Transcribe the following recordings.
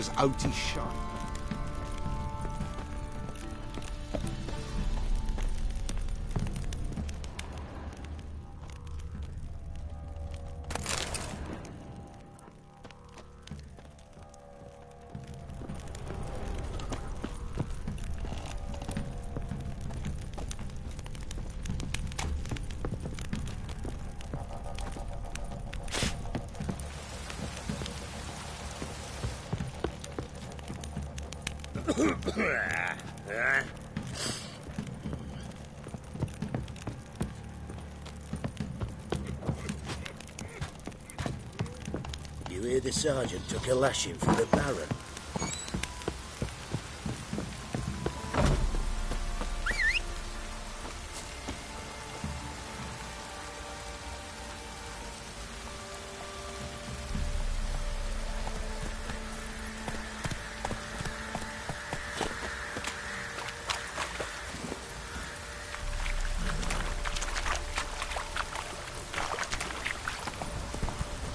was out his shot. You hear the sergeant took a lashing for the Baron?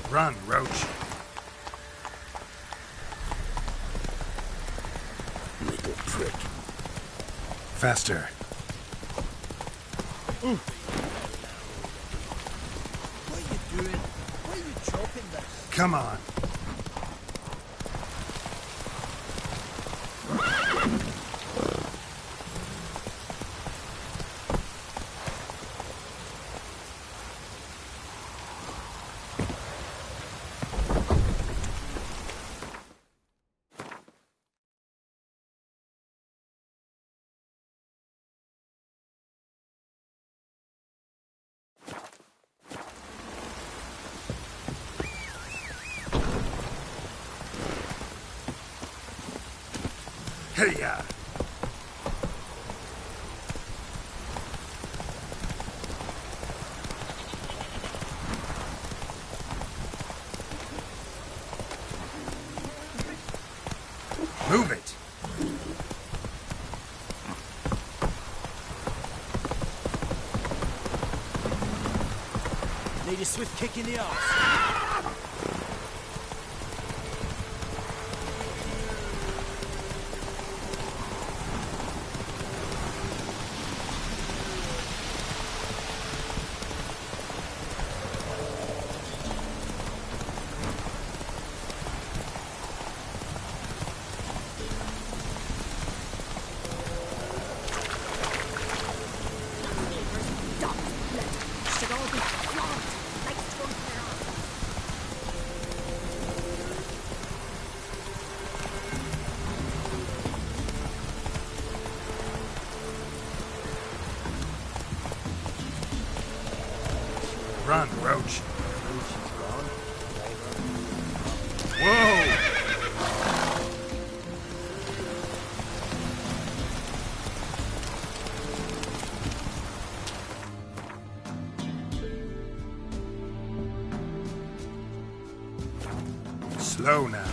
Run, Roach. Little prick. Faster. What are you doing? Why are you chopping this? Come on. Hey-ya! Move it! Need a swift kick in the arse. Run, Roach. Whoa! Slow now.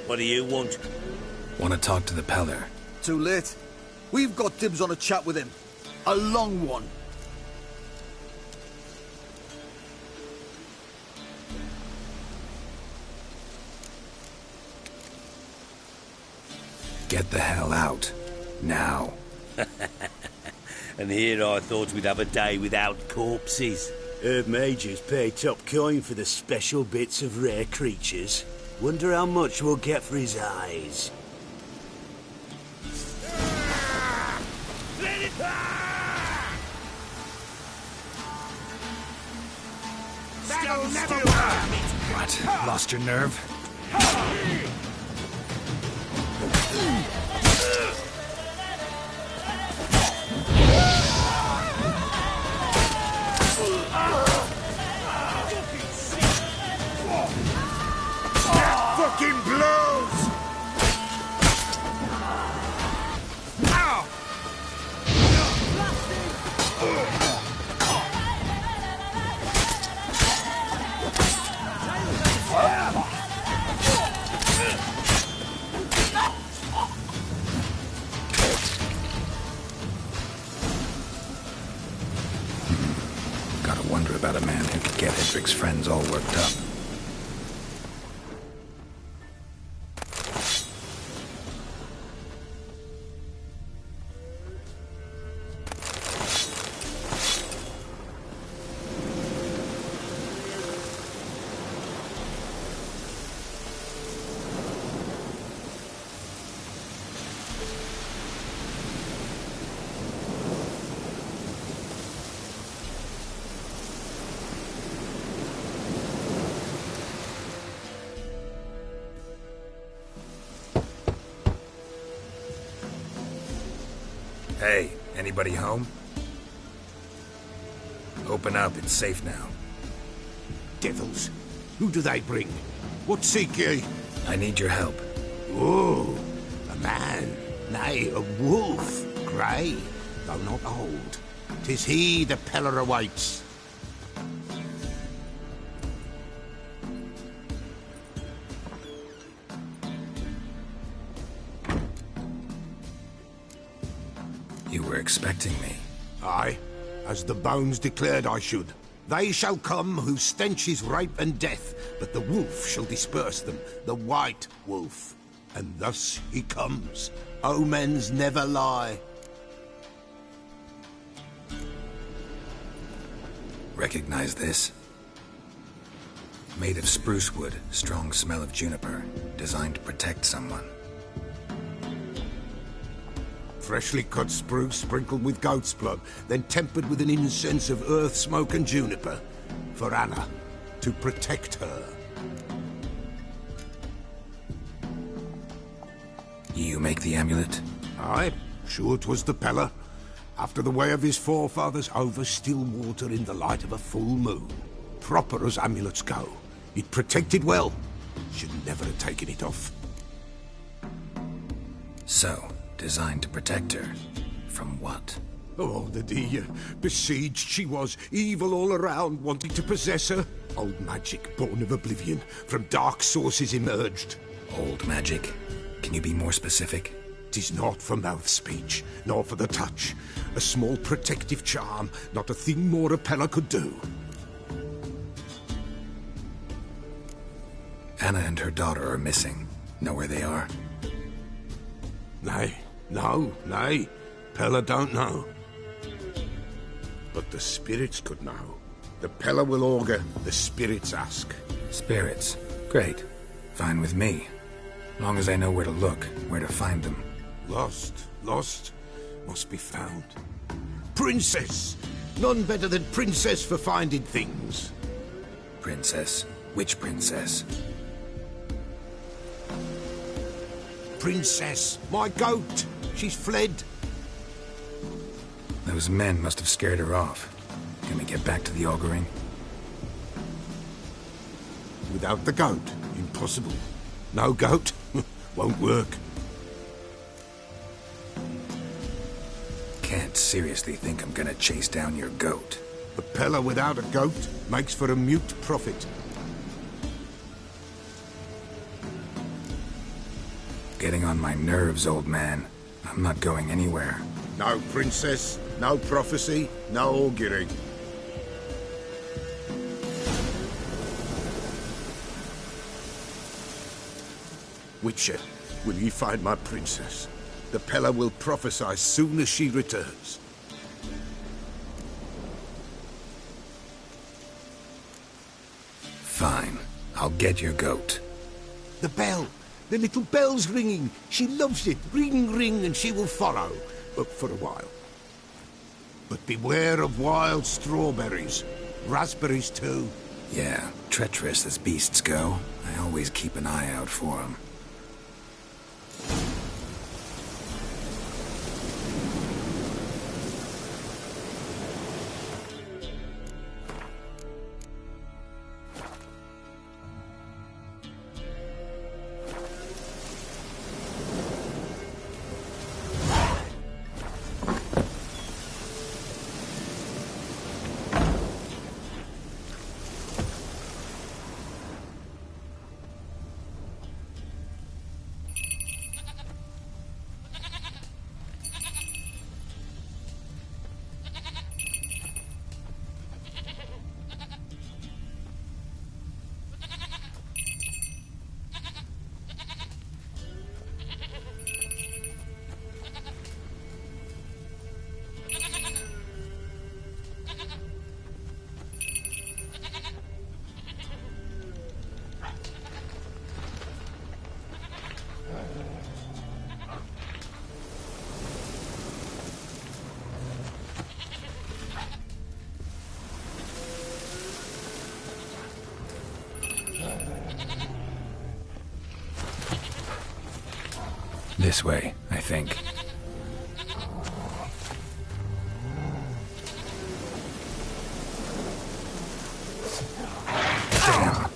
What do you want? Want to talk to the Peller. Too late. We've got dibs on a chat with him. A long one. Get the hell out. Now. And here I thought we'd have a day without corpses. Herb Majors pay top coin for the special bits of rare creatures. Wonder how much we'll get for his eyes. What? Lost your nerve? Fucking blows! wonder about a man who could get Hendrik's friends all worked up. Hey, anybody home? Open up, it's safe now. Devils! Who do they bring? What seek ye? I need your help. Oh, a man, nay, a wolf, grey, though not old. 'Tis he the Peller awaits. You were expecting me. Aye, as the bones declared I should. They shall come whose stench is rape and death, but the wolf shall disperse them, the white wolf. And thus he comes. Omens never lie. Recognize this? Made of spruce wood, strong smell of juniper, designed to protect someone. Freshly cut spruce sprinkled with goat's blood, then tempered with an incense of earth, smoke and juniper. For Anna, to protect her. You make the amulet? Aye, sure 'twas the Peller. After the way of his forefathers, over still water in the light of a full moon. Proper as amulets go. It protected well. Should never have taken it off. So, designed to protect her. From what? Oh, the dear. Besieged she was, evil all around, wanting to possess her. Old magic, born of oblivion, from dark sources emerged. Old magic? Can you be more specific? 'Tis not for mouth speech, nor for the touch. A small protective charm, not a thing more a Peller could do. Anna and her daughter are missing. Know where they are? Nay, nay. Peller don't know. But the spirits could know. The Peller will augur, the spirits ask. Spirits? Great. Fine with me. Long as I know where to look, where to find them. Lost, must be found. Princess! None better than Princess for finding things. Princess? Which princess? Princess, my goat! She's fled. Those men must have scared her off. Can we get back to the auguring? Without the goat, impossible. No goat, won't work. Can't seriously think I'm gonna chase down your goat. The Peller without a goat makes for a mute prophet. Getting on my nerves, old man. I'm not going anywhere. No princess, no prophecy, no augury. Witcher, will ye find my princess? The Peller will prophesy soon as she returns. Fine. I'll get your goat. The bell! The little bell's ringing. She loves it. Ring, ring, and she will follow. But for a while. But beware of wild strawberries. Raspberries, too. Yeah, treacherous as beasts go. I always keep an eye out for them. This way, I think. Damn.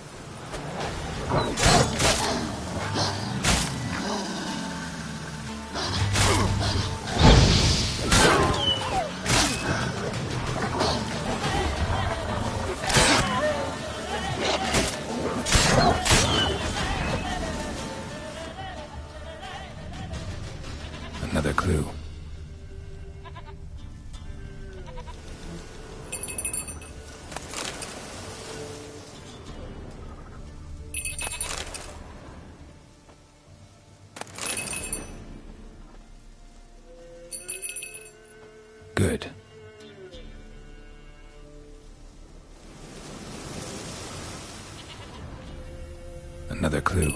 Another clue. Good. Another clue.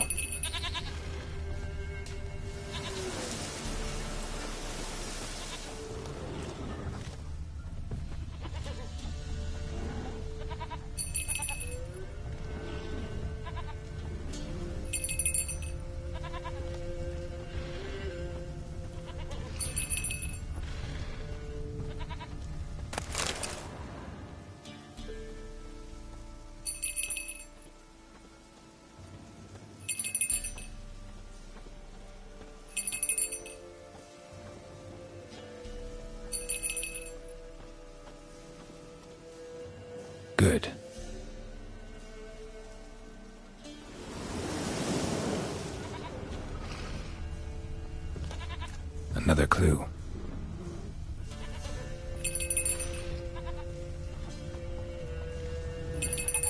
Good. Another clue.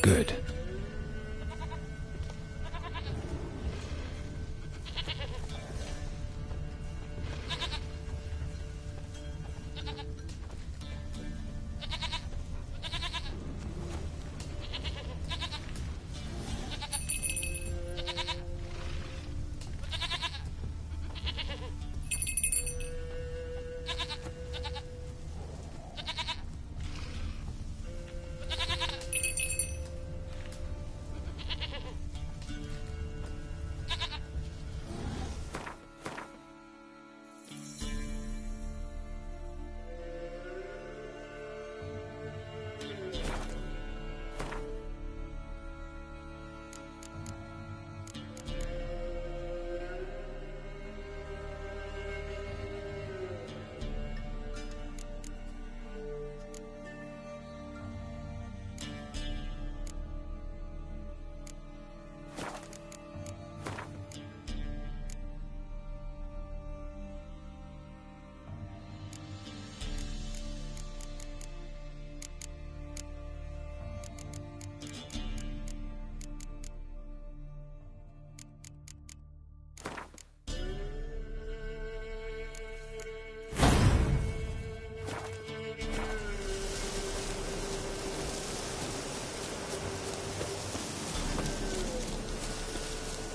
Good.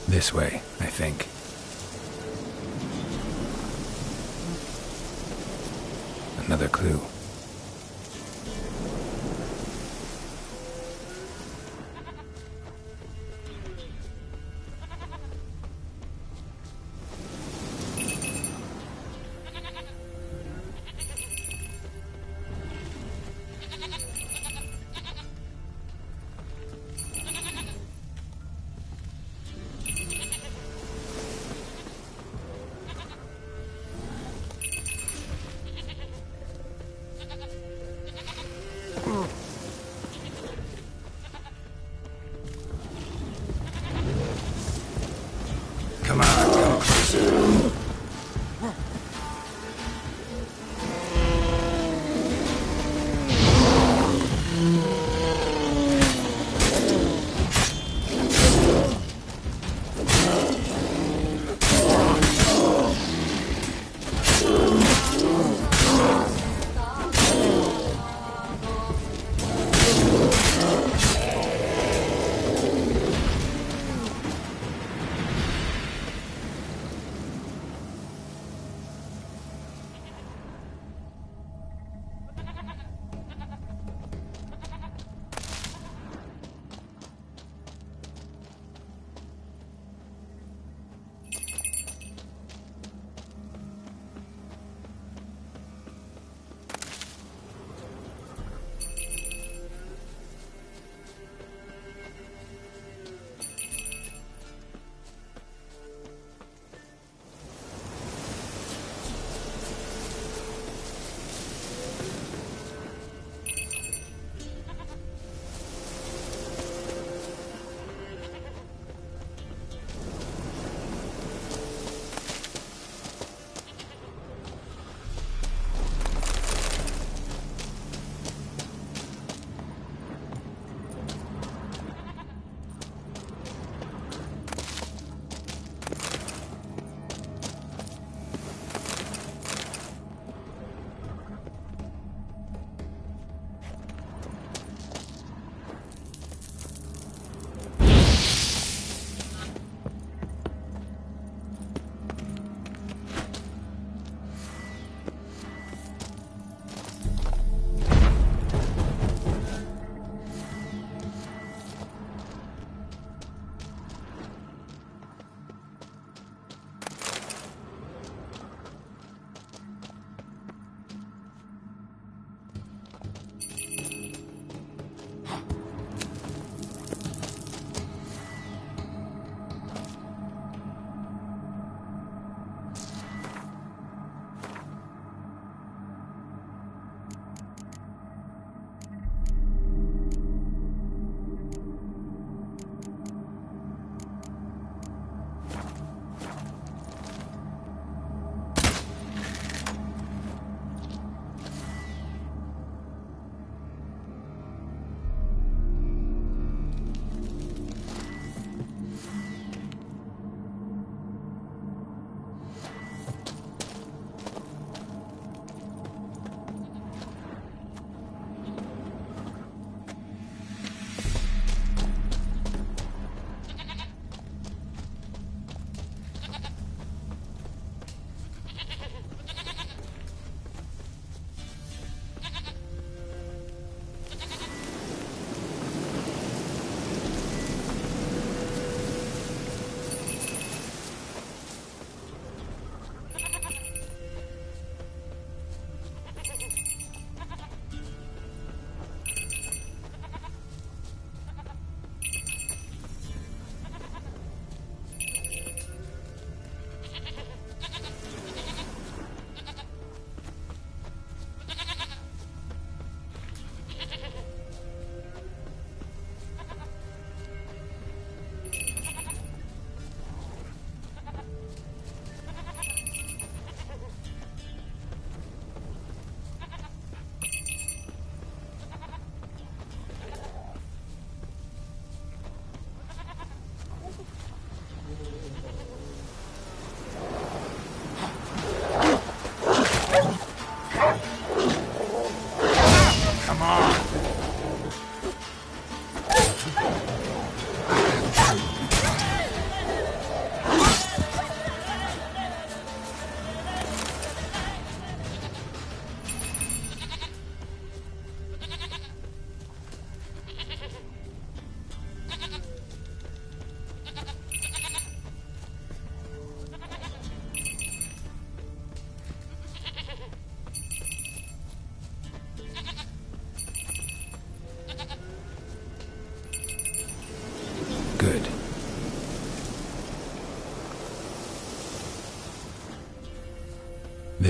This way, I think. Another clue. Come on, come closer.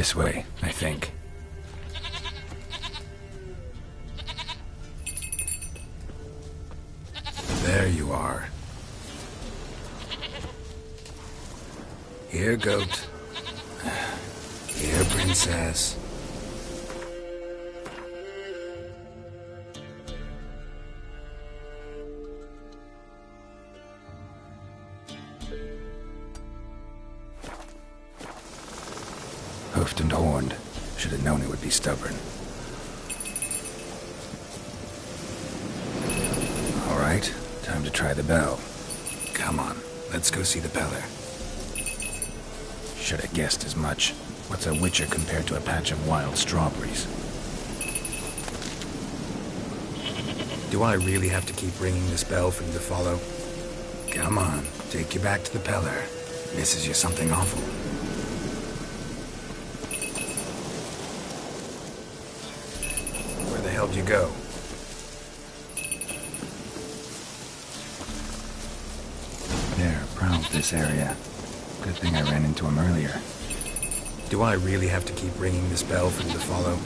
This way, I think. There you are. Here, goat. Here, princess. Hoofed and horned. Should have known it would be stubborn. All right, time to try the bell. Come on, let's go see the Peller. Should have guessed as much. What's a witcher compared to a patch of wild strawberries? Do I really have to keep ringing this bell for you to follow? Come on, take you back to the Peller. Misses you something awful. Where the hell did you go? They're proud of this area. Good thing I ran into him earlier. Do I really have to keep ringing this bell for you to follow?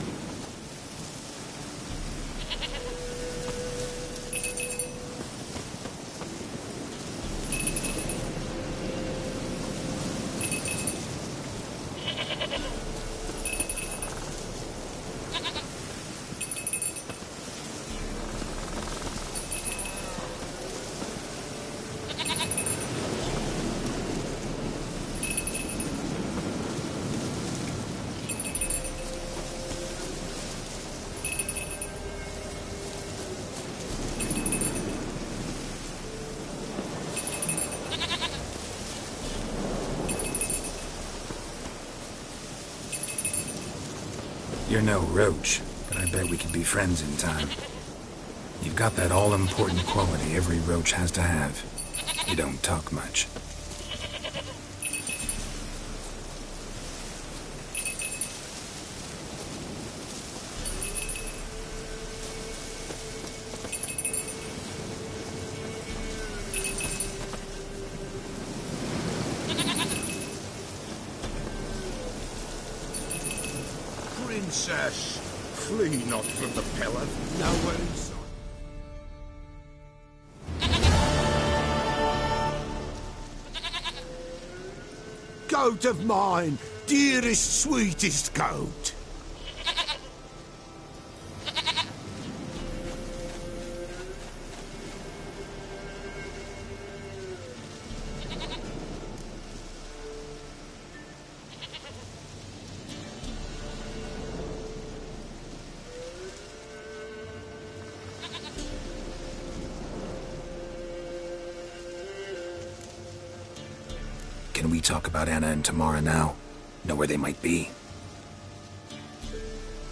You're no roach, but I bet we could be friends in time. You've got that all-important quality every roach has to have. You don't talk much. Princess, flee not from the Peller, nowhere in sight. Goat of mine, dearest, sweetest goat. Can we talk about Anna and Tamara now? Know where they might be?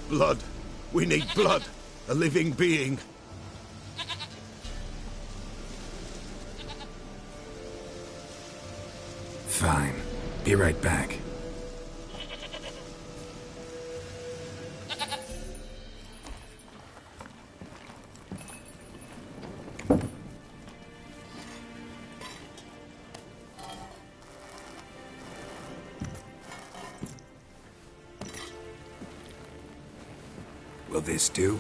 Blood. We need blood. A living being. Fine. Be right back. Will this do?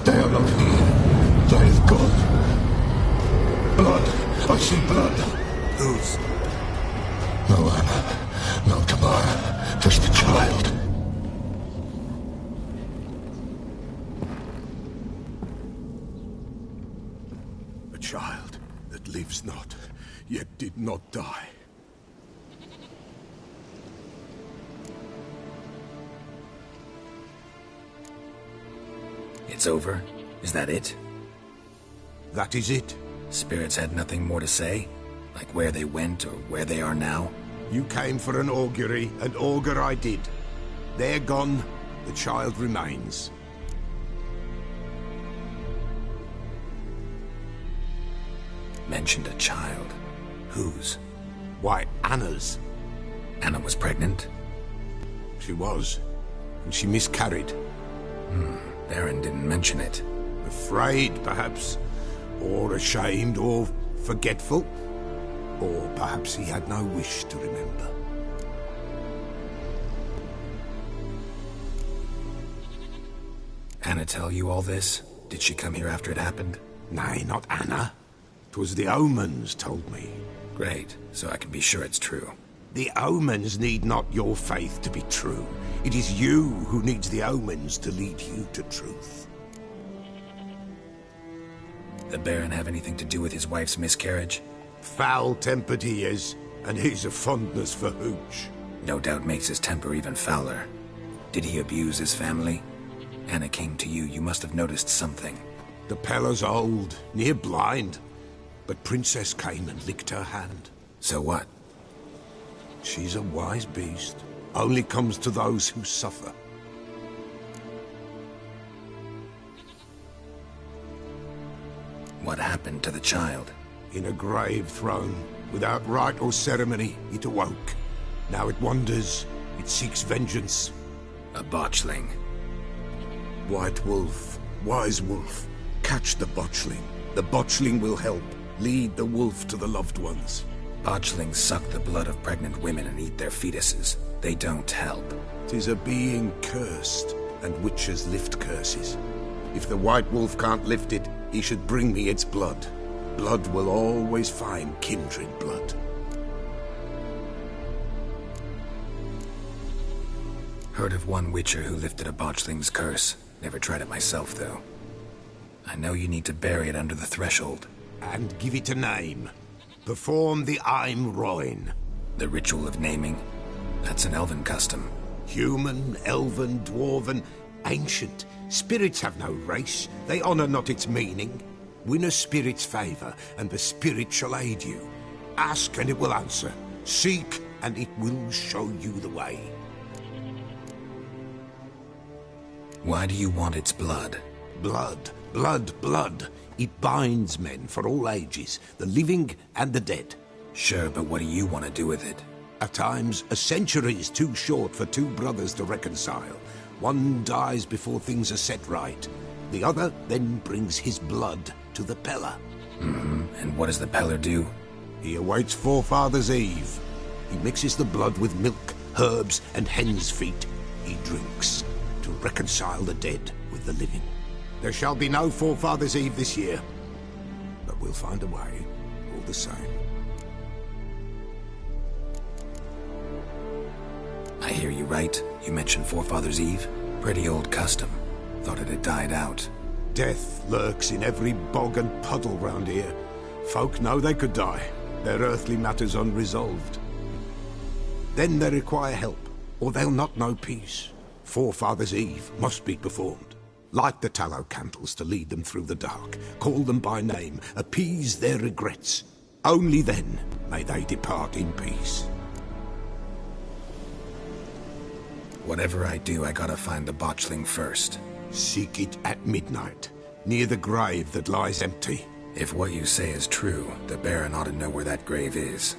They are not here. They have gone. Blood. I see blood. Whose? No Anna. No Tamara. Just a child. A child that lives not, yet did not die. It's over? Is that it? That is it. Spirits had nothing more to say? Like where they went or where they are now? You came for an augury, and augur I did. They're gone, the child remains. Mentioned a child. Whose? Why, Anna's. Anna was pregnant? She was, and she miscarried. Baron didn't mention it. Afraid, perhaps, or ashamed, or forgetful. Or perhaps he had no wish to remember. Anna tell you all this? Did she come here after it happened? Nay, not Anna. 'Twas the omens told me. Great, so I can be sure it's true. The omens need not your faith to be true. It is you who needs the omens to lead you to truth. The Baron have anything to do with his wife's miscarriage? Foul-tempered he is, and he's a fondness for hooch. No doubt makes his temper even fouler. Did he abuse his family? Anna came to you, you must have noticed something. The Pella's old, near blind, but Princess came and licked her hand. So what? She's a wise beast. Only comes to those who suffer. What happened to the child? In a grave thrown, without rite or ceremony, it awoke. Now it wanders, it seeks vengeance. A botchling. White wolf, wise wolf, catch the botchling. The botchling will help, lead the wolf to the loved ones. Botchlings suck the blood of pregnant women and eat their fetuses. They don't help. 'Tis a being cursed, and witches lift curses. If the white wolf can't lift it, he should bring me its blood. Blood will always find kindred blood. Heard of one witcher who lifted a botchling's curse. Never tried it myself, though. I know you need to bury it under the threshold. And give it a name. Perform the Aim Roin. The ritual of naming? That's an elven custom. Human, elven, dwarven, ancient. Spirits have no race. They honor not its meaning. Win a spirit's favor, and the spirit shall aid you. Ask, and it will answer. Seek, and it will show you the way. Why do you want its blood? Blood, blood, blood. It binds men for all ages, the living and the dead. Sure, but what do you want to do with it? At times, a century is too short for two brothers to reconcile. One dies before things are set right. The other then brings his blood to the Pella. And what does the Peller do? He awaits Forefather's Eve. He mixes the blood with milk, herbs, and hen's feet. He drinks to reconcile the dead with the living. There shall be no Forefather's Eve this year, but we'll find a way, all the same. I hear you right. You mentioned Forefather's Eve? Pretty old custom. Thought it had died out. Death lurks in every bog and puddle round here. Folk know they could die, their earthly matters unresolved. Then they require help, or they'll not know peace. Forefather's Eve must be performed. Light the tallow candles to lead them through the dark. Call them by name, appease their regrets. Only then may they depart in peace. Whatever I do, I gotta find the botchling first. Seek it at midnight, near the grave that lies empty. If what you say is true, the Baron ought to know where that grave is.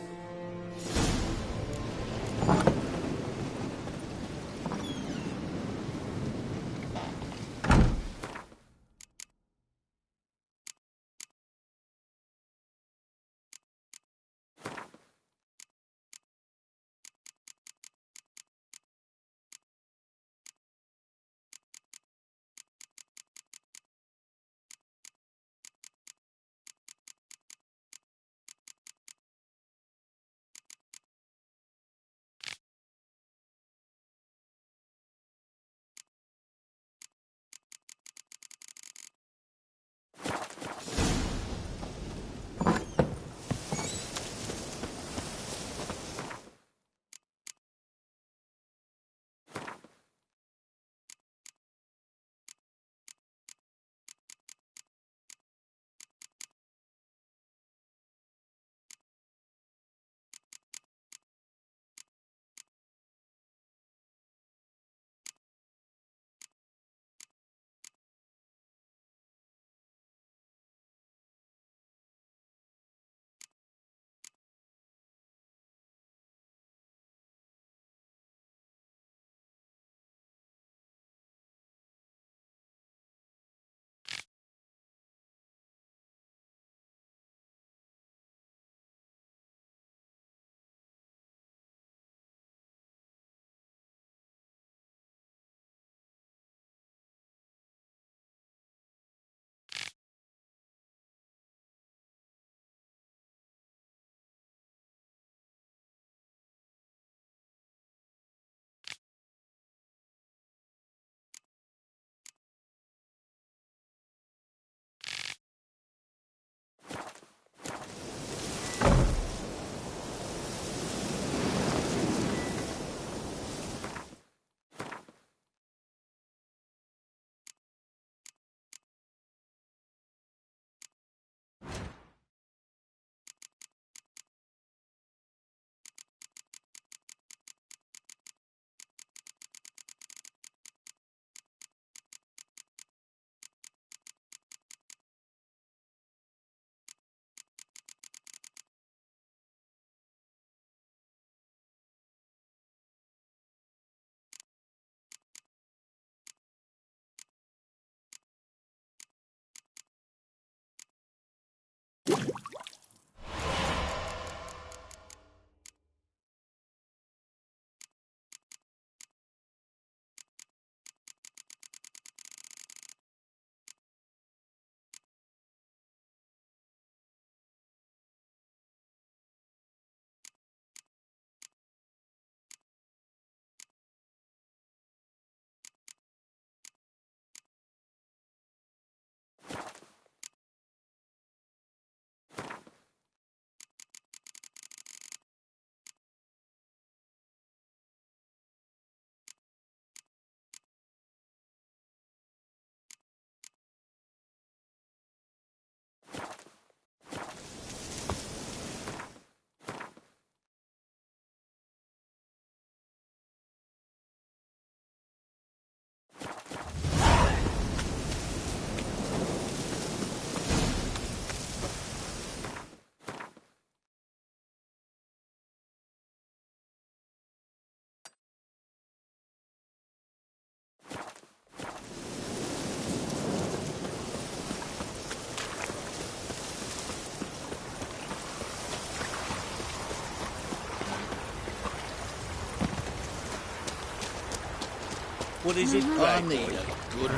What is it, I Craig? need a good...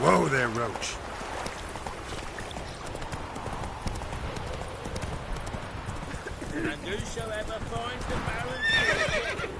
Whoa there, Roach. And whosoever finds the balance...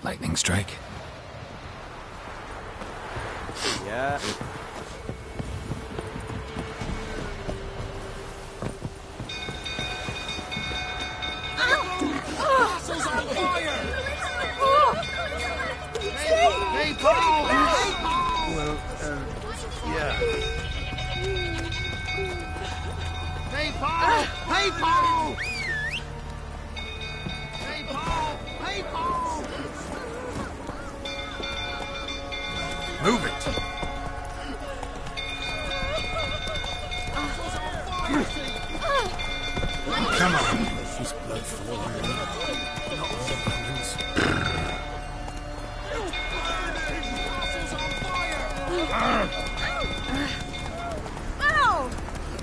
Lightning strike. Yeah. Hey, Paul! Well, yeah. Hey, Paul! Hey, Paul! Hey, Paul! Hey, Paul! Move it! Come on! She's blood flowing. Ow!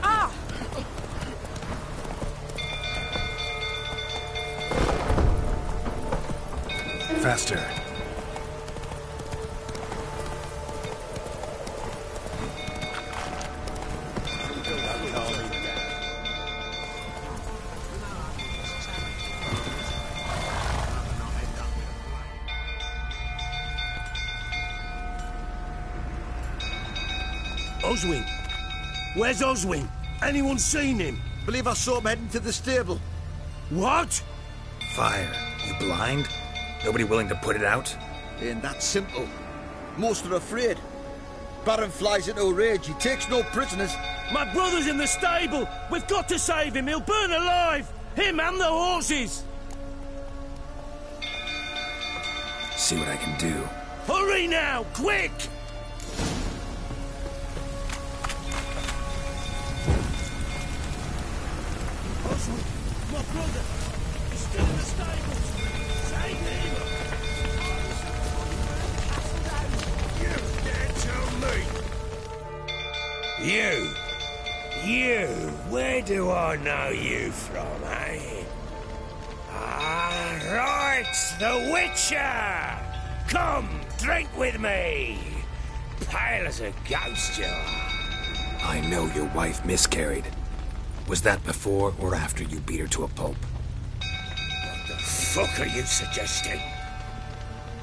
Ah! Faster. Oswin! Where's Oswin? Anyone seen him? Believe I saw him heading to the stable. What? Fire. You blind? Nobody willing to put it out? Ain't that simple. Most are afraid. Baron flies into a rage. He takes no prisoners. My brother's in the stable! We've got to save him! He'll burn alive! Him and the horses! See what I can do. Hurry now! Quick! Oswin! My brother! He's still in the stables! Save him! You dare tell me? You, where do I know you from, eh? Ah, right, the Witcher! Come, drink with me! Pale as a ghost you are. I know your wife miscarried. Was that before or after you beat her to a pulp? What the fuck are you suggesting?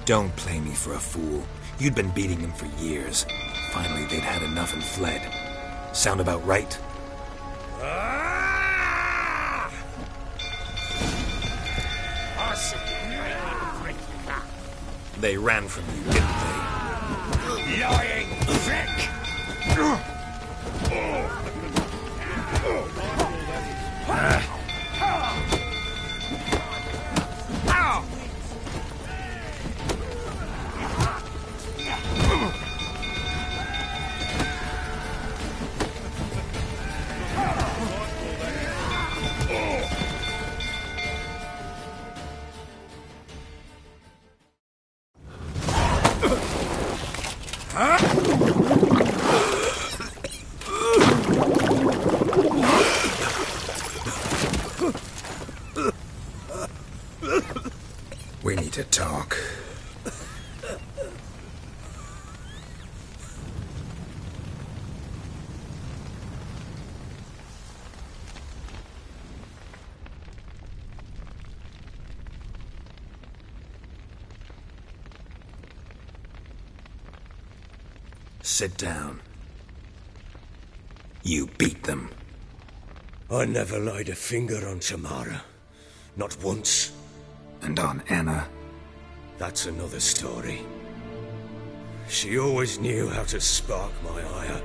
Don't play me for a fool. You'd been beating them for years. Finally, they'd had enough and fled. Sound about right? Ah! They ran from you, didn't they? Lying prick! We need to talk. Sit down. You beat them. I never laid a finger on Tamara. Not once. And on Anna. That's another story. She always knew how to spark my ire.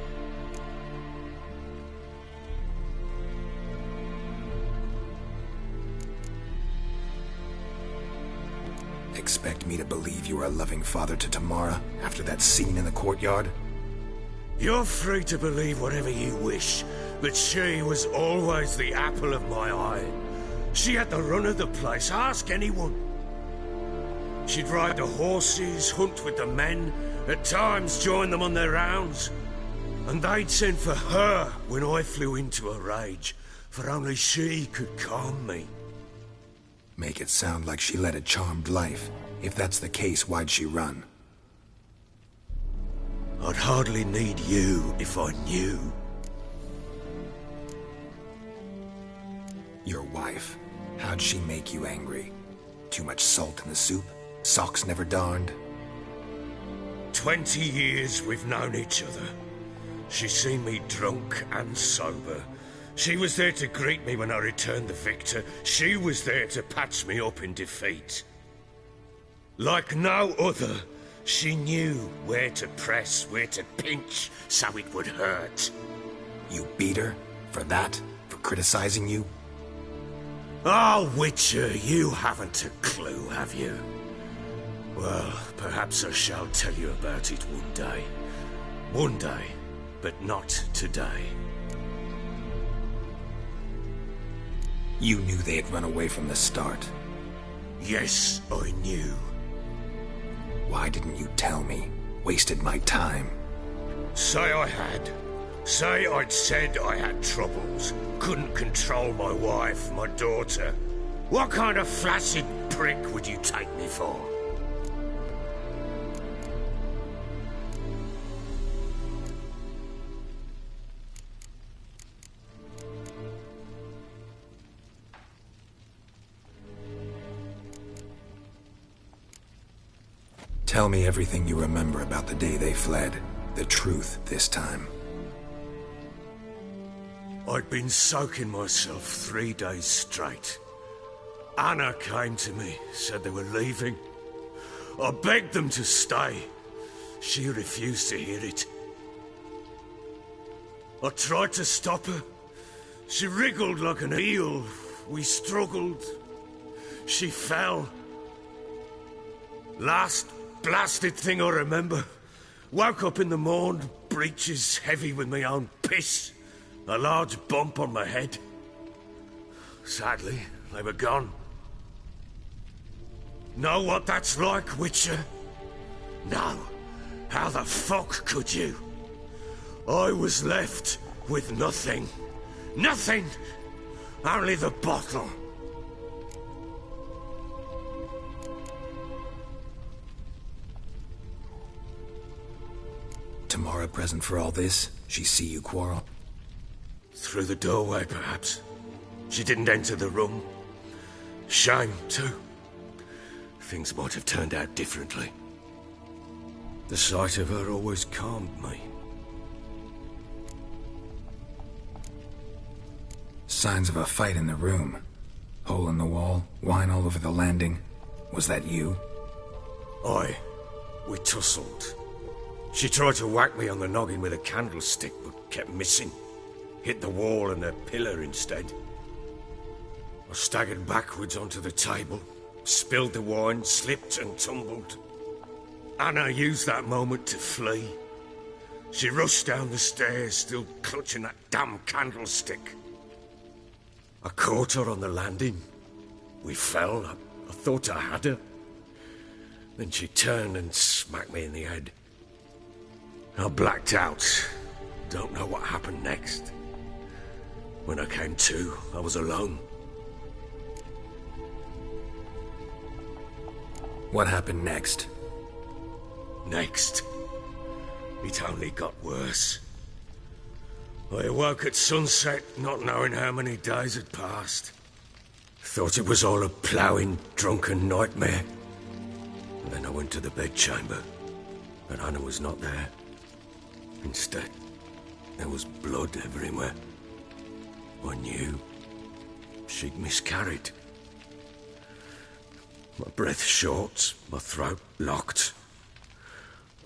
Expect me to believe you were a loving father to Tamara after that scene in the courtyard? You're free to believe whatever you wish, but she was always the apple of my eye. She had the run of the place, ask anyone. She'd ride the horses, hunt with the men, at times join them on their rounds. And they'd send for her when I flew into a rage, for only she could calm me. Make it sound like she led a charmed life. If that's the case, why'd she run? I'd hardly need you if I knew. Your wife. How'd she make you angry? Too much salt in the soup? Socks never darned? 20 years we've known each other. She's seen me drunk and sober. She was there to greet me when I returned the victor. She was there to patch me up in defeat. Like no other, she knew where to press, where to pinch, so it would hurt. You beat her? For that? For criticizing you? Oh, Witcher, you haven't a clue, have you? Well, perhaps I shall tell you about it one day. One day, but not today. You knew they had run away from the start. Yes, I knew. Why didn't you tell me? Wasted my time. Say I had. Say I'd said I had troubles. Couldn't control my wife, my daughter. What kind of flaccid prick would you take me for? Tell me everything you remember about the day they fled. The truth this time. I'd been soaking myself 3 days straight. Anna came to me, said they were leaving. I begged them to stay. She refused to hear it. I tried to stop her. She wriggled like an eel. We struggled. She fell. Last blasted thing I remember. Woke up in the morn, breeches heavy with my own piss. A large bump on my head. Sadly, they were gone. Know what that's like, Witcher? No. How the fuck could you? I was left with nothing. Nothing! Only the bottle. Tamara present for all this? She see you quarrel? Through the doorway, perhaps. She didn't enter the room. Shame, too. Things might have turned out differently. The sight of her always calmed me. Signs of a fight in the room. Hole in the wall, wine all over the landing. Was that you? Aye. We tussled. She tried to whack me on the noggin with a candlestick, but kept missing. Hit the wall and a pillar instead. I staggered backwards onto the table, spilled the wine, slipped and tumbled. Anna used that moment to flee. She rushed down the stairs, still clutching that damn candlestick. I caught her on the landing. We fell. I thought I had her. Then she turned and smacked me in the head. I blacked out. Don't know what happened next. When I came to, I was alone. What happened next? Next, it only got worse. I awoke at sunset, not knowing how many days had passed. Thought it was all a ploughing, drunken nightmare. And then I went to the bedchamber, and Anna was not there. Instead, there was blood everywhere. I knew she'd miscarried. My breath short, my throat locked.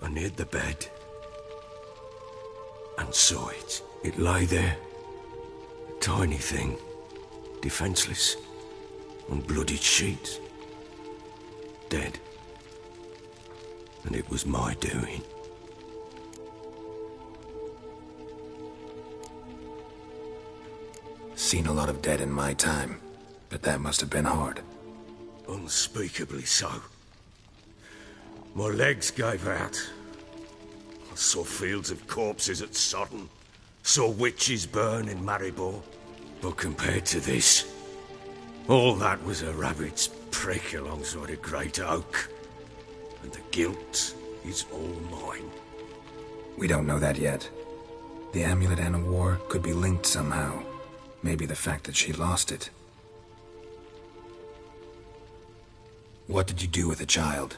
I neared the bed and saw it. It lay there, a tiny thing, defenseless, on bloodied sheets, dead. And it was my doing. seen a lot of dead in my time, but that must have been hard. Unspeakably so. My legs gave out. I saw fields of corpses at Sodden. Saw witches burn in Maribor. But compared to this, all that was a rabbit's prick alongside a great oak. And the guilt is all mine. We don't know that yet. The amulet and a war could be linked somehow. Maybe the fact that she lost it. What did you do with the child?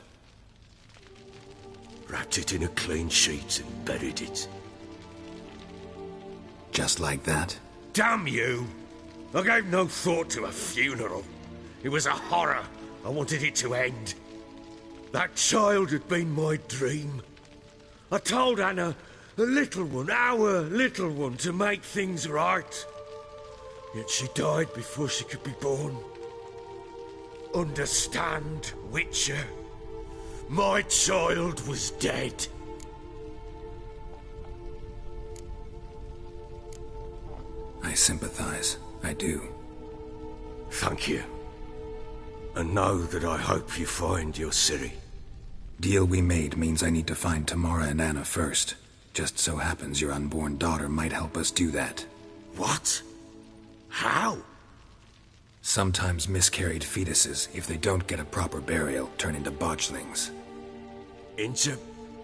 Wrapped it in a clean sheet and buried it. Just like that? Damn you! I gave no thought to a funeral. It was a horror. I wanted it to end. That child had been my dream. I told Anna, the little one, our little one, to make things right. Yet she died before she could be born. Understand, Witcher? My child was dead. I sympathize. I do. Thank you. And know that I hope you find your Ciri. Deal we made means I need to find Tamara and Anna first. Just so happens your unborn daughter might help us do that. What? How? Sometimes miscarried fetuses, if they don't get a proper burial, turn into botchlings. Into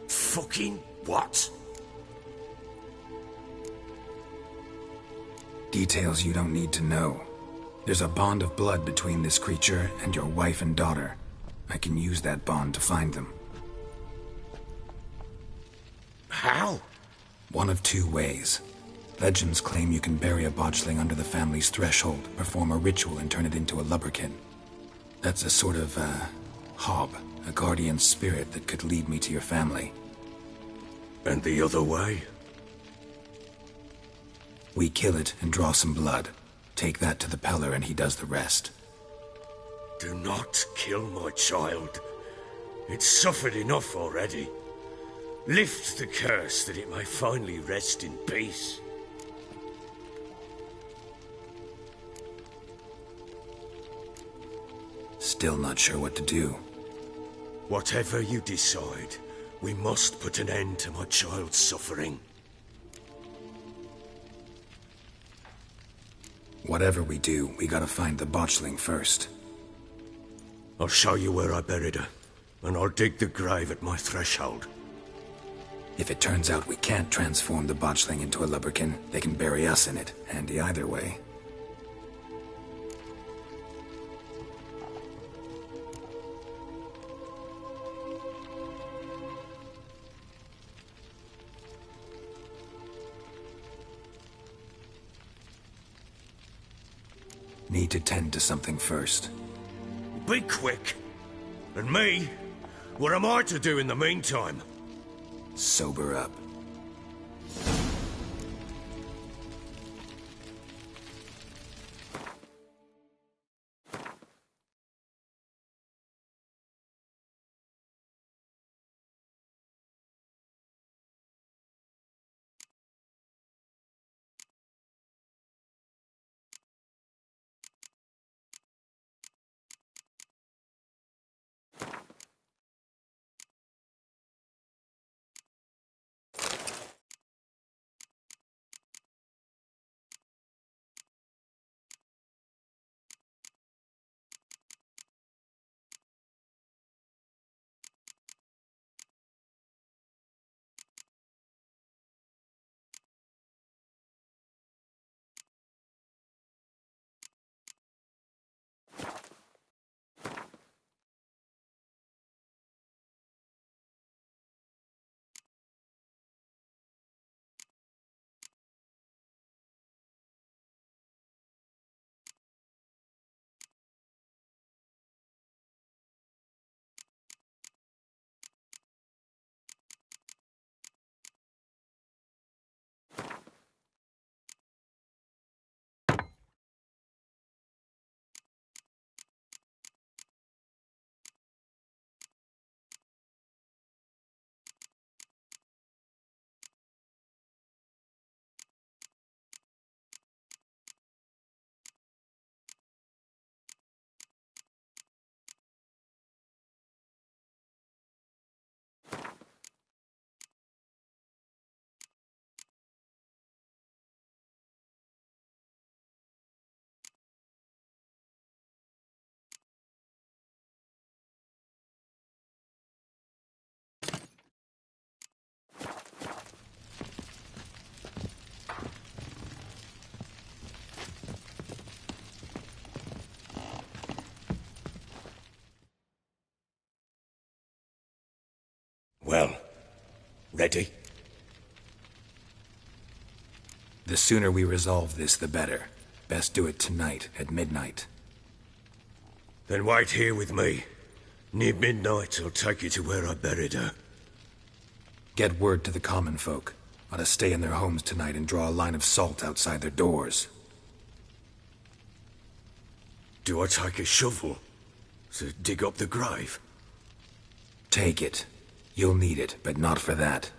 fucking what? Details you don't need to know. There's a bond of blood between this creature and your wife and daughter. I can use that bond to find them. How? One of two ways. Legends claim you can bury a botchling under the family's threshold, perform a ritual and turn it into a lubberkin. That's a sort of, hob, a guardian spirit that could lead me to your family. And the other way? We kill it and draw some blood. Take that to the Peller and he does the rest. Do not kill my child. It's suffered enough already. Lift the curse that it may finally rest in peace. Still not sure what to do. Whatever you decide, we must put an end to my child's suffering. Whatever we do, we gotta find the botchling first. I'll show you where I buried her, and I'll dig the grave at my threshold. If it turns out we can't transform the botchling into a lubberkin, they can bury us in it. Handy either way. Need to tend to something first. Be quick. And me? What am I to do in the meantime? Sober up. Ready? The sooner we resolve this, the better. Best do it tonight, at midnight. Then wait here with me. Near midnight, I'll take you to where I buried her. Get word to the common folk. Ought to stay in their homes tonight and draw a line of salt outside their doors. Do I take a shovel to dig up the grave? Take it. You'll need it, but not for that.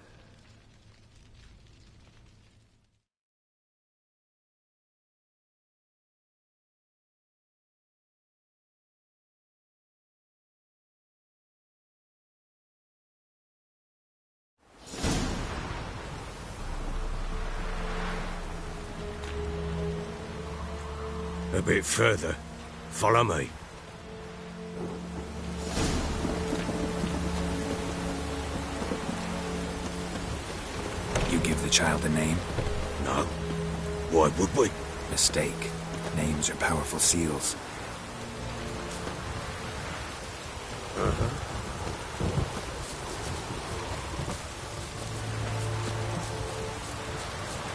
A bit further. Follow me. You give the child a name? No. Why would we? Mistake. Names are powerful seals.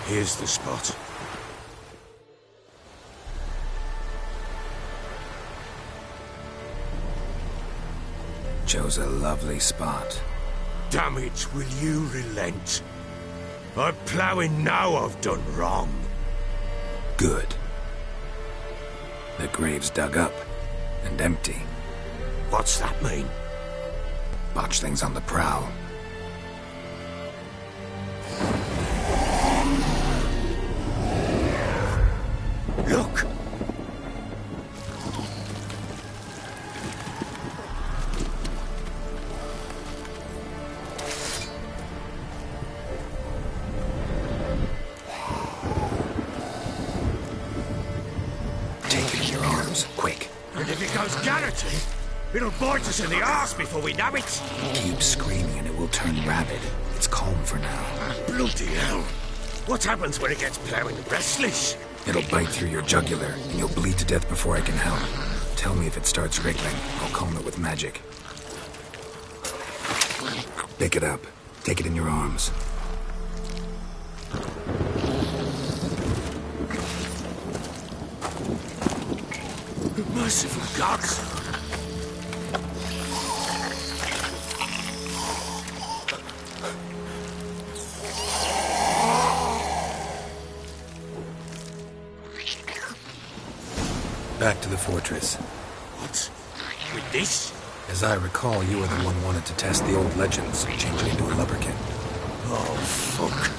Here's the spot. Chose a lovely spot. Damn it, will you relent? I'm ploughing now I've done wrong. Good. The grave's dug up and empty. What's that mean? Botchling's on the prowl. Look! Take it in your arms, quick. And if it goes garroting, it'll bite us in the arse before we know it. Keep screaming and it will turn rabid. It's calm for now. Bloody hell. What happens when it gets ploughing restless? It'll bite through your jugular, and you'll bleed to death before I can help. Tell me if it starts wriggling. I'll calm it with magic. Pick it up. Take it in your arms. Merciful gods! Back to the fortress. What? With this? As I recall, you were the one wanted to test the old legends, change it into a lubberkin. Oh, fuck.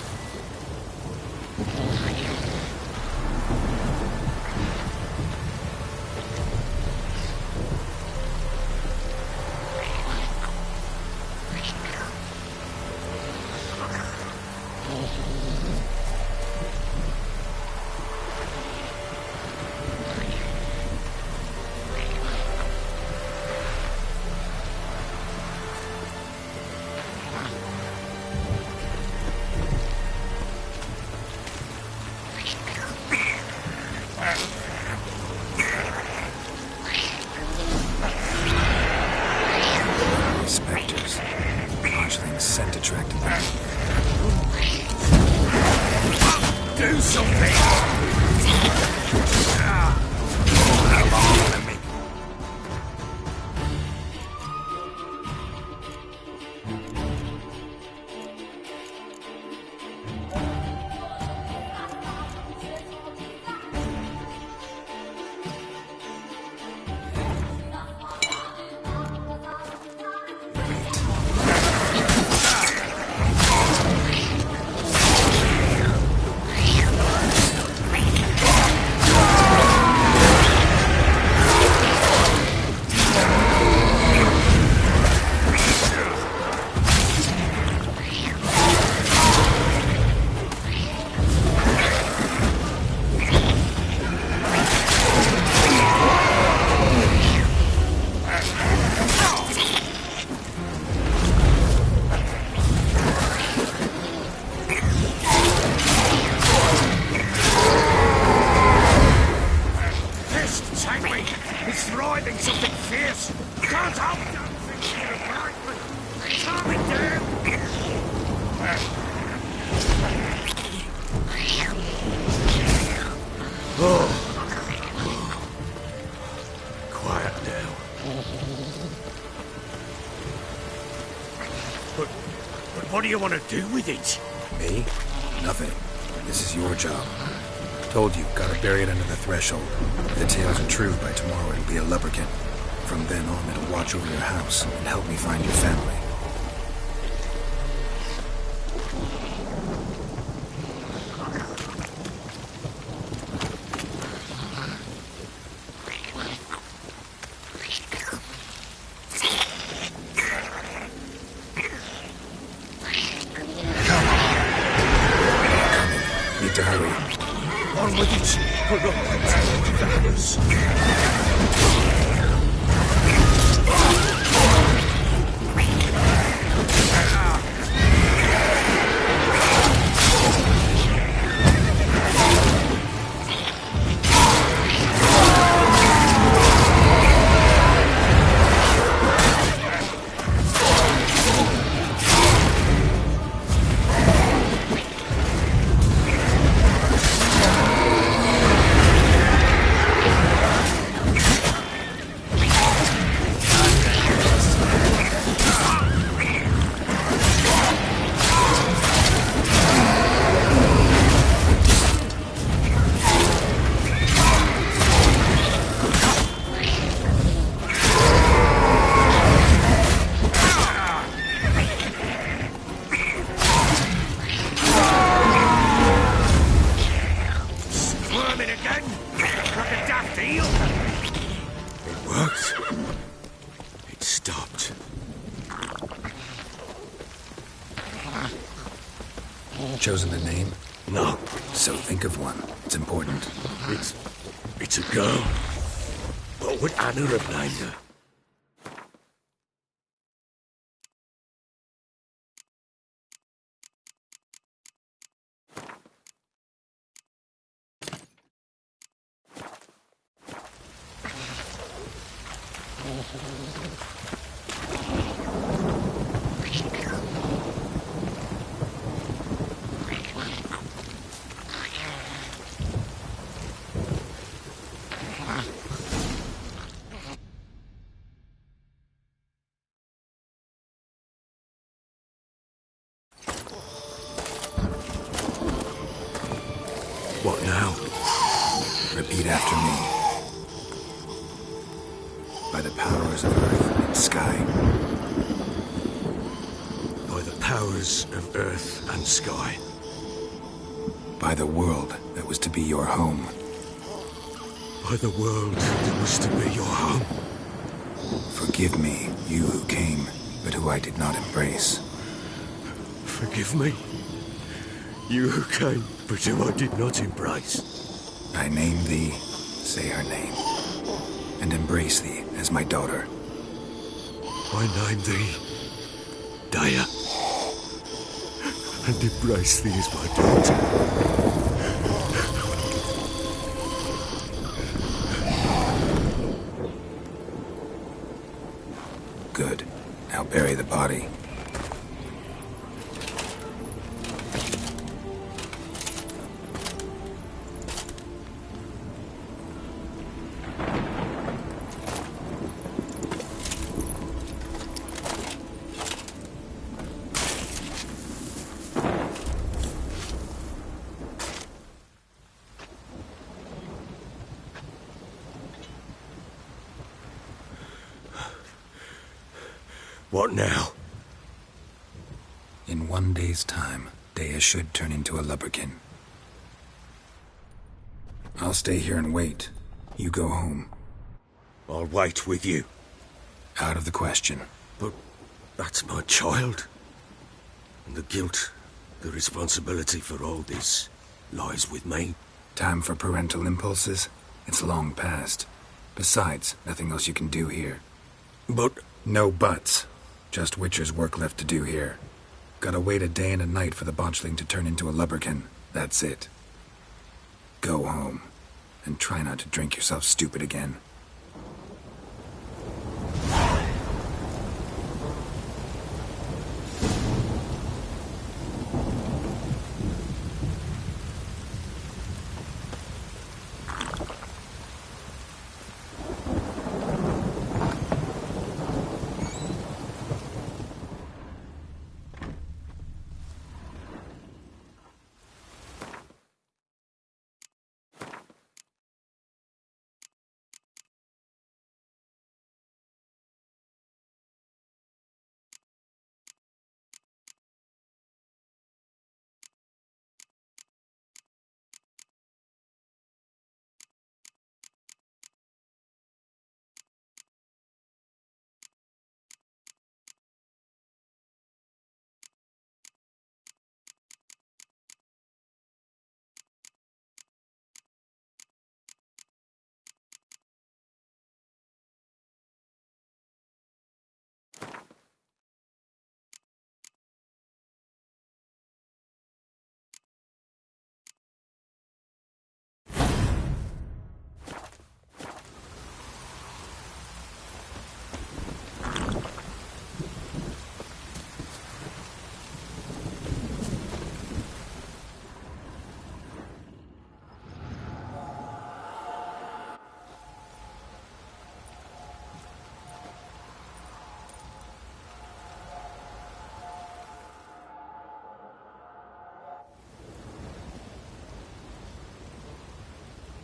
Spectres. Botchling's scent attracted them. Do something! want to do with it? Me? Nothing. This is your job. Told you, gotta bury it under the threshold. If the tales are true, by tomorrow it'll be a lubberkin. From then on, it'll watch over your house and help me find your family. Need to hurry. On with it! Corrupt Chosen the name? No. So think of one. It's important. It's a girl. What would Anna have named her? What now? Repeat after me. By the powers of earth and sky. By the powers of earth and sky. By the world that was to be your home. By the world that was to be your home. Forgive me, you who came, but who I did not embrace. Forgive me. You who came, but who I did not embrace. I name thee, say her name, and embrace thee as my daughter. I name thee Daya, and embrace thee as my daughter. Good. Now bury the body. What now? In 1 day's time, Daya should turn into a lubberkin. I'll stay here and wait. You go home. I'll wait with you. Out of the question. But that's my child. And the guilt, the responsibility for all this lies with me. Time for parental impulses? It's long past. Besides, nothing else you can do here. But No buts. Just Witcher's work left to do here. Gotta wait a day and a night for the botchling to turn into a lubberkin. That's it. Go home. And try not to drink yourself stupid again.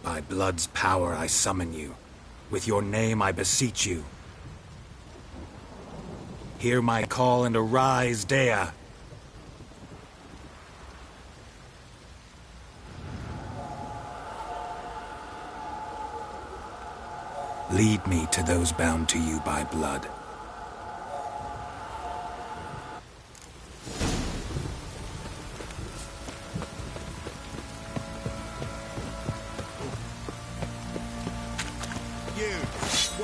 By blood's power I summon you. With your name I beseech you. Hear my call and arise, Dea. Lead me to those bound to you by blood. You,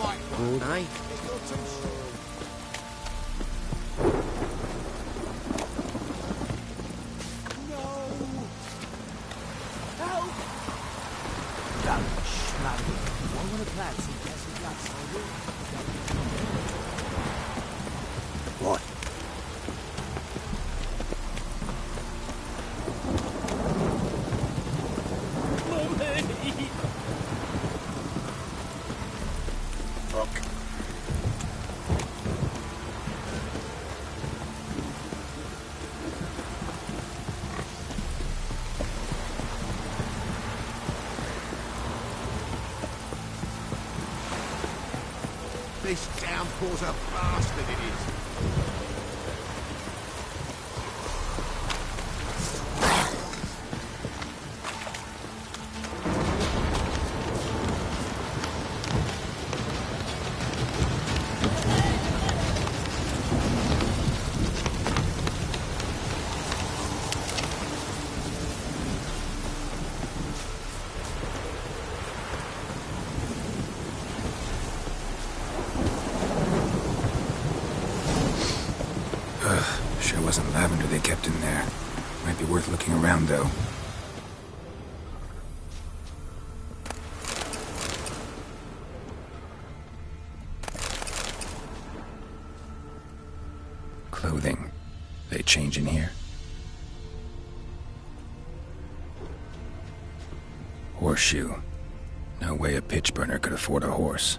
white one. Aye. You're too strong. What? Fuck. This downpour's a bastard, it is. Sure wasn't lavender they kept in there. Might be worth looking around, though. Clothing. They change in here? Horseshoe. No way a pitch burner could afford a horse.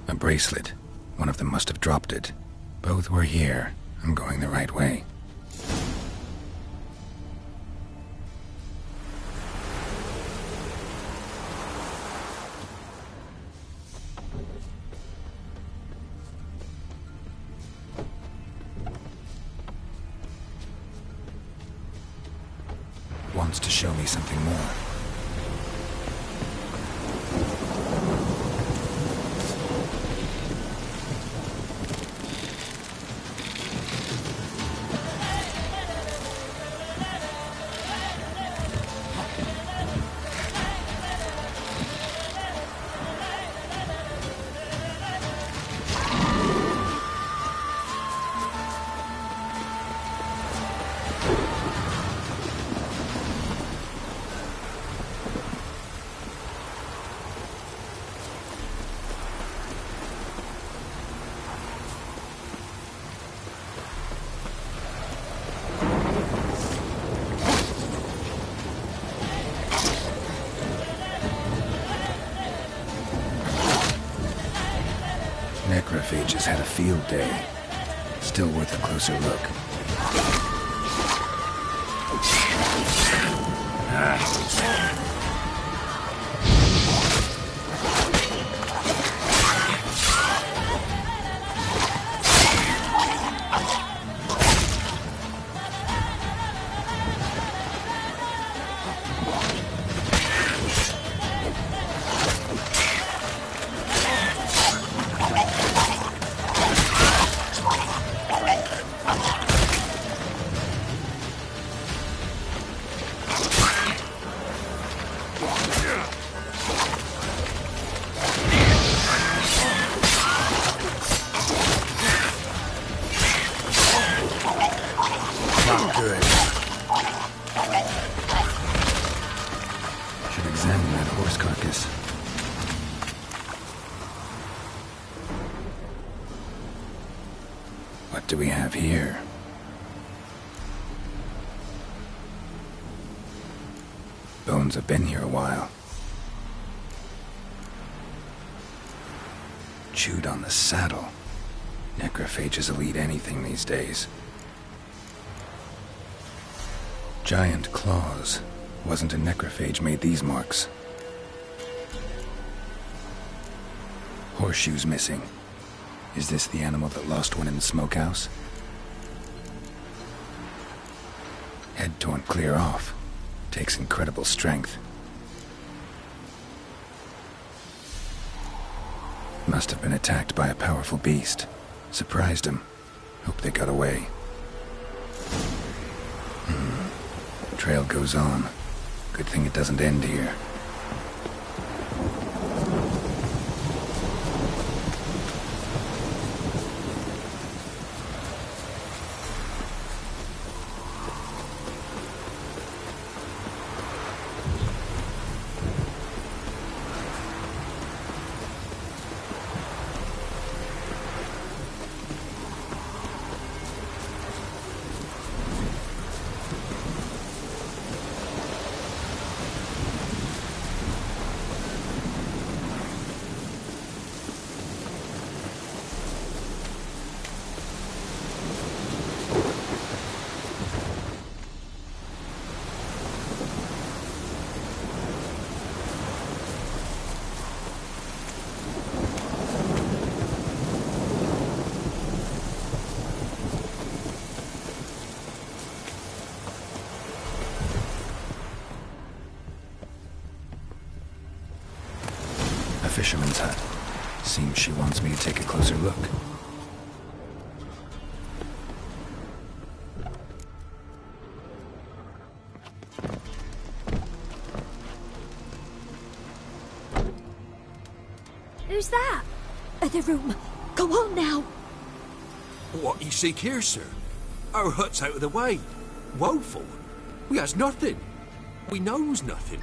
A bracelet. One of them must have dropped it. Both were here. I'm going the right way. Wants to show me something more. Necrophages had a field day. Still worth a closer look. Should examine that horse carcass. What do we have here? Bones have been here a while. Chewed on the saddle. Necrophages will eat anything these days. Giant claws. Wasn't a necrophage made these marks. Horseshoes missing. Is this the animal that lost one in the smokehouse? Head torn clear off. Takes incredible strength. Must have been attacked by a powerful beast. Surprised him. Hope they got away. Trail goes on. Good thing it doesn't end here. Fisherman's hut. Seems she wants me to take a closer look. Who's that? The room. Go on now. What you seek here, sir? Our hut's out of the way. Woeful. We has nothing. We knows nothing.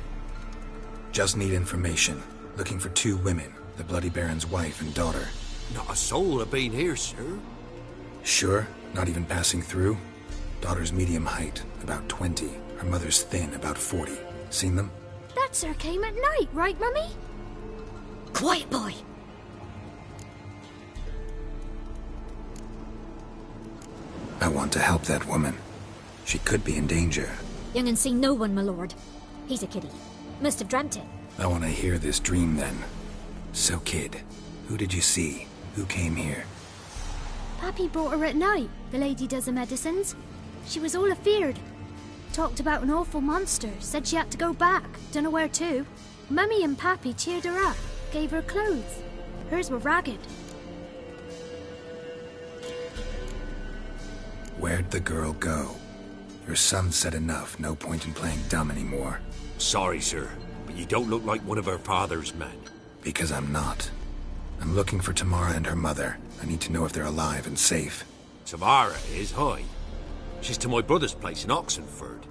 Just need information. Looking for 2 women, the Bloody Baron's wife and daughter. Not a soul have been here, sir. Sure? Not even passing through? Daughter's medium height, about 20. Her mother's thin, about 40. Seen them? That sir came at night, right, Mummy? Quiet, boy. I want to help that woman. She could be in danger. Young and seen no one, my lord. He's a kiddie. Must have dreamt it. I want to hear this dream then. So, kid, who did you see? Who came here? Pappy brought her at night. The lady does the medicines. She was all afeared. Talked about an awful monster. Said she had to go back. Dunno where to. Mummy and Pappy cheered her up. Gave her clothes. Hers were ragged. Where'd the girl go? Your son said enough. No point in playing dumb anymore. Sorry, sir, but you don't look like one of her father's men. Because I'm not. I'm looking for Tamara and her mother. I need to know if they're alive and safe. Tamara is, hi. She's to my brother's place in Oxenford.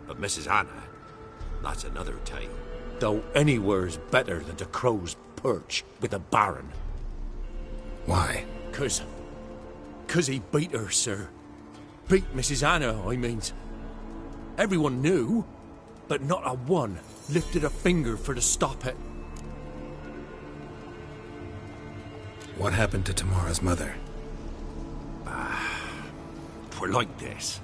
But Mrs. Anna, that's another tale. Though anywhere's better than the Crow's Perch with the Baron. Why? Cause he beat her, sir. Beat Mrs. Anna, I means. Everyone knew, but not a one lifted a finger for to stop it. What happened to Tamara's mother? Twere like this.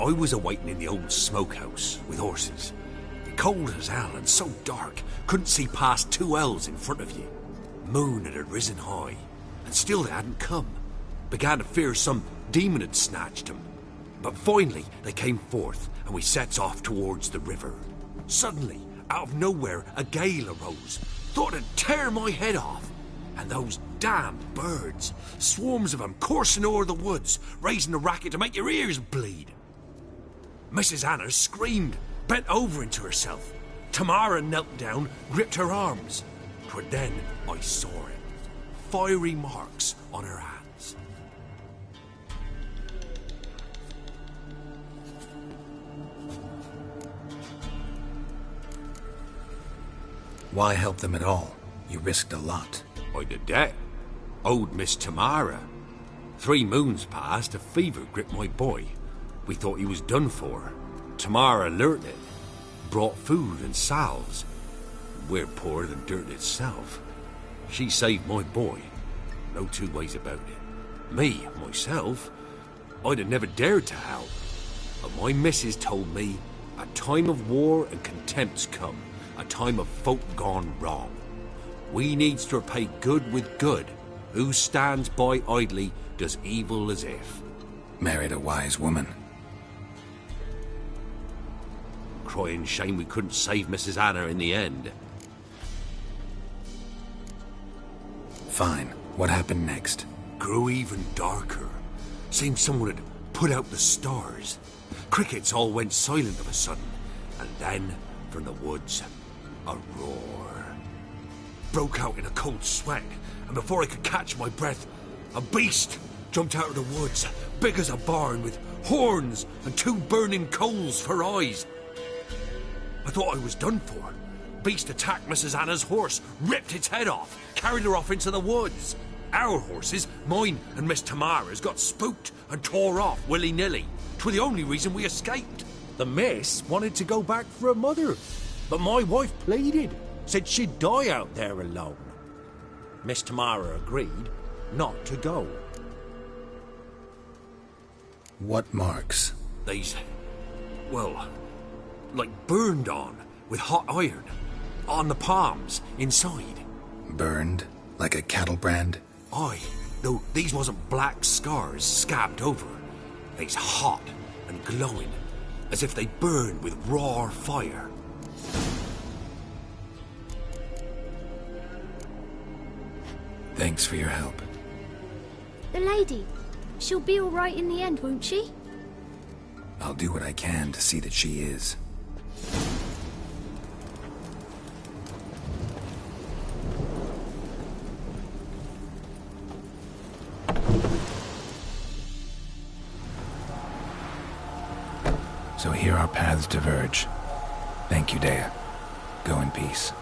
I was awaiting in the old smokehouse with horses. Cold as hell and so dark, couldn't see past 2 ells in front of you. Moon had risen high, and still they hadn't come. Began to fear some demon had snatched them. But finally they came forth, and we sets off towards the river. Suddenly, out of nowhere, a gale arose. Thought it'd tear my head off. And those damned birds, swarms of them coursing o'er the woods, raising a racket to make your ears bleed. Mrs. Anna screamed, bent over into herself. Tamara knelt down, gripped her arms. 'Twere then I saw it. Fiery marks on her hands. Why help them at all? You risked a lot. I did that. Owed Miss Tamara. 3 moons passed, a fever gripped my boy. We thought he was done for. Tamara learnt it. Brought food and salves. We're poorer than dirt itself. She saved my boy. No 2 ways about it. Me, myself, I'd have never dared to howl. But my missus told me a time of war and contempt's come, a time of folk gone wrong. We needs to repay good with good. Who stands by idly does evil as if. Married a wise woman. Crying shame we couldn't save Mrs. Anna in the end. Fine. What happened next? Grew even darker. Seemed someone had put out the stars. Crickets all went silent of a sudden. And then, from the woods, a roar. Broke out in a cold sweat, and before I could catch my breath, a beast jumped out of the woods, big as a barn, with horns and 2 burning coals for eyes. I thought I was done for. Beast attacked Mrs. Anna's horse, ripped its head off, carried her off into the woods. Our horses, mine and Miss Tamara's, got spooked and tore off willy-nilly. 'Twas the only reason we escaped. The miss wanted to go back for her mother, but my wife pleaded, said she'd die out there alone. Miss Tamara agreed not to go. What marks? They's, well, like burned on with hot iron. On the palms, inside. Burned? Like a cattle brand? Aye, though these wasn't black scars scabbed over. They's hot and glowing, as if they burned with raw fire. Thanks for your help. The lady, she'll be all right in the end, won't she? I'll do what I can to see that she is. So here our paths diverge. Thank you, Dea. Go in peace.